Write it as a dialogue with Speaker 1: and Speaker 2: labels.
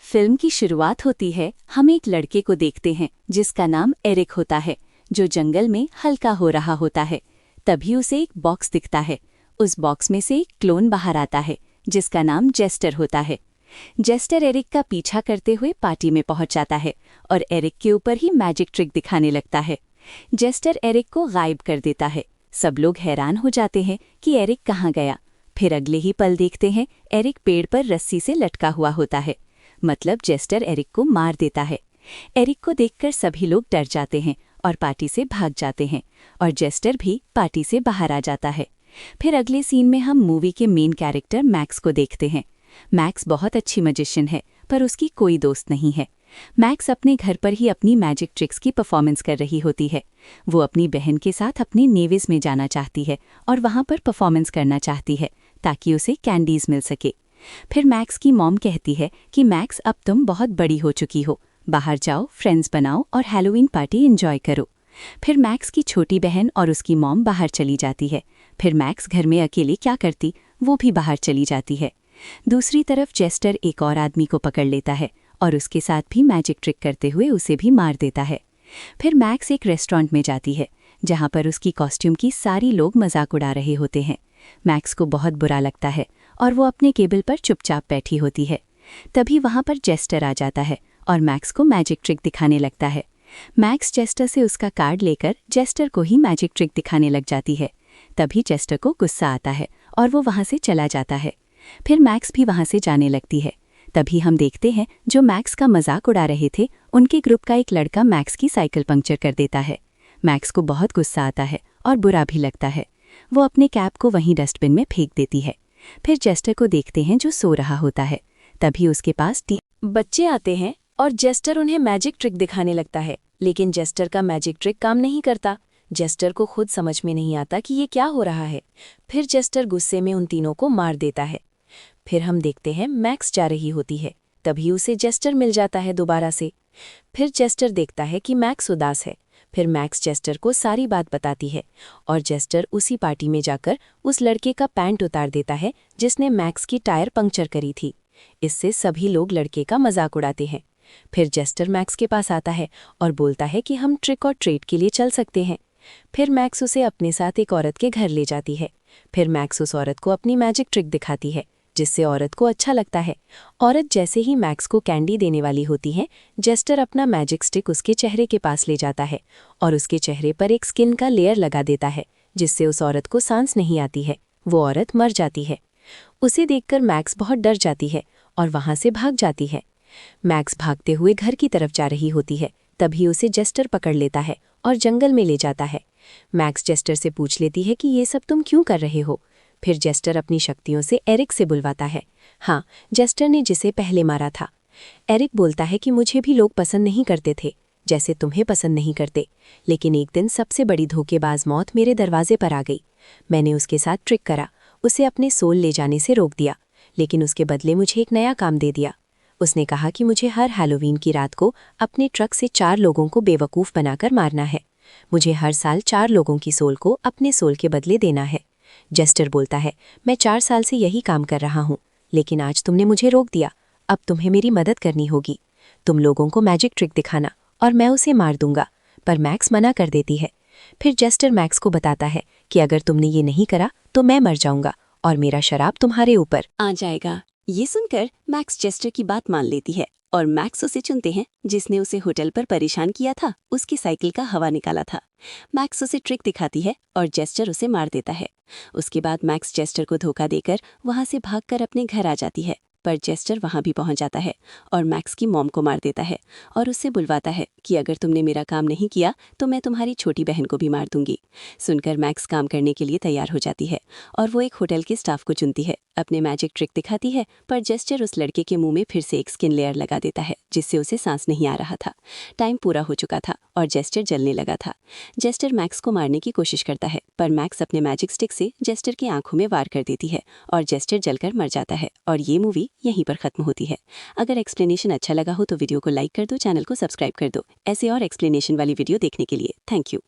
Speaker 1: Film की शुरुआत होती है। हम एक लड़के को देखते हैं जिसका नाम एरिक होता है, जो जंगल में हल्का हो रहा होता है। तभी उसे एक बॉक्स दिखता है। उस बॉक्स में से एक क्लोन बाहर आता है जिसका नाम जेस्टर होता है। जेस्टर एरिक का पीछा करते हुए पार्टी में पहुंच जाता है और एरिक के ऊपर ही मैजिक ट्रिक दिखाने लगता है। जेस्टर एरिक को गायब कर देता है। सब लोग हैरान हो जाते हैं कि एरिक कहाँ गया। फिर अगले ही पल देखते हैं एरिक पेड़ पर रस्सी से लटका हुआ होता है। मतलब जेस्टर एरिक को मार देता है। एरिक को देखकर सभी लोग डर जाते हैं और पार्टी से भाग जाते हैं और जेस्टर भी पार्टी से बाहर आ जाता है। फिर अगले सीन में हम मूवी के मेन कैरेक्टर मैक्स को देखते हैं। मैक्स बहुत अच्छी मैजिशियन है, पर उसकी कोई दोस्त नहीं है। मैक्स अपने घर पर ही अपनी मैजिक ट्रिक्स की परफॉर्मेंस कर रही होती है। वो अपनी बहन के साथ अपने नेविस में जाना चाहती है और वहाँ पर परफॉर्मेंस करना चाहती है ताकि उसे कैंडीज मिल सके। फिर मैक्स की मॉम कहती है कि मैक्स, अब तुम बहुत बड़ी हो चुकी हो, बाहर जाओ, फ्रेंड्स बनाओ और हैलोवीन पार्टी एंजॉय करो। फिर मैक्स की छोटी बहन और उसकी मॉम बाहर चली जाती है। फिर मैक्स घर में अकेले क्या करती, वो भी बाहर चली जाती है। दूसरी तरफ जेस्टर एक और आदमी को पकड़ लेता है और उसके साथ भी मैजिक ट्रिक करते हुए उसे भी मार देता है। फिर मैक्स एक रेस्टोरेंट में जाती है जहाँ पर उसकी कॉस्ट्यूम की सारी लोग मजाक उड़ा रहे होते हैं। मैक्स को बहुत बुरा लगता है और वो अपने केबल पर चुपचाप बैठी होती है। तभी वहाँ पर जेस्टर आ जाता है और मैक्स को मैजिक ट्रिक दिखाने लगता है। मैक्स जेस्टर से उसका कार्ड लेकर जेस्टर को ही मैजिक ट्रिक दिखाने लग जाती है। तभी जेस्टर को गुस्सा आता है और वो वहाँ से चला जाता है। फिर मैक्स भी वहाँ से जाने लगती है। तभी हम देखते हैं जो मैक्स का मजाक उड़ा रहे थे, उनके ग्रुप का एक लड़का मैक्स की साइकिल पंक्चर कर देता है। मैक्स को बहुत गुस्सा आता है और बुरा भी लगता है। वो अपने कैप को वहीं डस्टबिन में फेंक देती है। फिर जेस्टर को देखते हैं जो सो रहा होता है। तभी उसके पास बच्चे आते हैं और जेस्टर उन्हें मैजिक ट्रिक दिखाने लगता है, लेकिन जेस्टर का मैजिक ट्रिक काम नहीं करता। जेस्टर को खुद समझ में नहीं आता कि ये क्या हो रहा है। फिर जेस्टर गुस्से में उन तीनों को मार देता है। फिर हम देखते हैं मैक्स जा रही होती है। तभी उसे जेस्टर मिल जाता है दोबारा से। फिर जेस्टर देखता है कि मैक्स उदास है। फिर मैक्स जेस्टर को सारी बात बताती है और जेस्टर उसी पार्टी में जाकर उस लड़के का पैंट उतार देता है जिसने मैक्स की टायर पंक्चर करी थी। इससे सभी लोग लड़के का मजाक उड़ाते हैं। फिर जेस्टर मैक्स के पास आता है और बोलता है कि हम ट्रिक और ट्रीट के लिए चल सकते हैं। फिर मैक्स उसे अपने साथ एक औरत के घर ले जाती है। फिर मैक्स उस औरत को अपनी मैजिक ट्रिक दिखाती है, जिससे औरत को अच्छा लगता है। औरत जैसे ही मैक्स को कैंडी देने वाली होती है, जेस्टर अपना मैजिक स्टिक उसके चेहरे के पास ले जाता है और उसके चेहरे पर एक स्किन का लेयर लगा देता है, जिससे उस औरत को सांस नहीं आती है। वो औरत मर जाती है। उसे देखकर मैक्स बहुत डर जाती है और वहां से भाग जाती है। मैक्स भागते हुए घर की तरफ जा रही होती है। तभी उसे जेस्टर पकड़ लेता है और जंगल में ले जाता है। मैक्स जेस्टर से पूछ लेती है कि ये सब तुम क्यों कर रहे हो। फिर जेस्टर अपनी शक्तियों से एरिक से बुलवाता है। हाँ, जेस्टर ने जिसे पहले मारा था। एरिक बोलता है कि मुझे भी लोग पसंद नहीं करते थे, जैसे तुम्हें पसंद नहीं करते, लेकिन एक दिन सबसे बड़ी धोखेबाज मौत मेरे दरवाजे पर आ गई। मैंने उसके साथ ट्रिक करा, उसे अपने सोल ले जाने से रोक दिया, लेकिन उसके बदले मुझे एक नया काम दे दिया। उसने कहा कि मुझे हर हैलोवीन की रात को अपने ट्रक से 4 लोगों को बेवकूफ़ बनाकर मारना है। मुझे हर साल 4 लोगों की सोल को अपने सोल के बदले देना है। जेस्टर बोलता है, मैं 4 साल से यही काम कर रहा हूँ, लेकिन आज तुमने मुझे रोक दिया। अब तुम्हें मेरी मदद करनी होगी। तुम लोगों को मैजिक ट्रिक दिखाना और मैं उसे मार दूंगा। पर मैक्स मना कर देती है। फिर जेस्टर मैक्स को बताता है कि अगर तुमने ये नहीं करा तो मैं मर जाऊंगा और मेरा शराब तुम्हारे ऊपर
Speaker 2: आ जाएगा। ये सुनकर मैक्स जेस्टर की बात मान लेती है और मैक्स उसे चुनते हैं जिसने उसे होटल पर परेशान किया था, उसकी साइकिल का हवा निकाला था। मैक्स उसे ट्रिक दिखाती है और जेस्टर उसे मार देता है। उसके बाद मैक्स जेस्टर को धोखा देकर वहां से भागकर अपने घर आ जाती है, पर जेस्टर वहां भी पहुंच जाता है और मैक्स की मॉम को मार देता है और उससे बुलवाता है कि अगर तुमने मेरा काम नहीं किया तो मैं तुम्हारी छोटी बहन को भी मार दूंगी। सुनकर मैक्स काम करने के लिए तैयार हो जाती है और वो एक होटल के स्टाफ को चुनती है। अपने मैजिक ट्रिक दिखाती है, पर जेस्टर उस लड़के के मुंह में फिर से एक स्किन लेयर लगा देता है, जिससे उसे सांस नहीं आ रहा था। टाइम पूरा हो चुका था और जेस्टर जलने लगा था। जेस्टर मैक्स को मारने की कोशिश करता है, पर मैक्स अपने मैजिक स्टिक से जेस्टर की आंखों में वार कर देती है और जेस्टर जलकर मर जाता है और ये मूवी यहीं पर खत्म होती है। अगर एक्सप्लेनेशन अच्छा लगा हो तो वीडियो को लाइक कर दो, चैनल को सब्सक्राइब कर दो ऐसे और एक्सप्लेनेशन वाली वीडियो देखने के लिए। Thank you.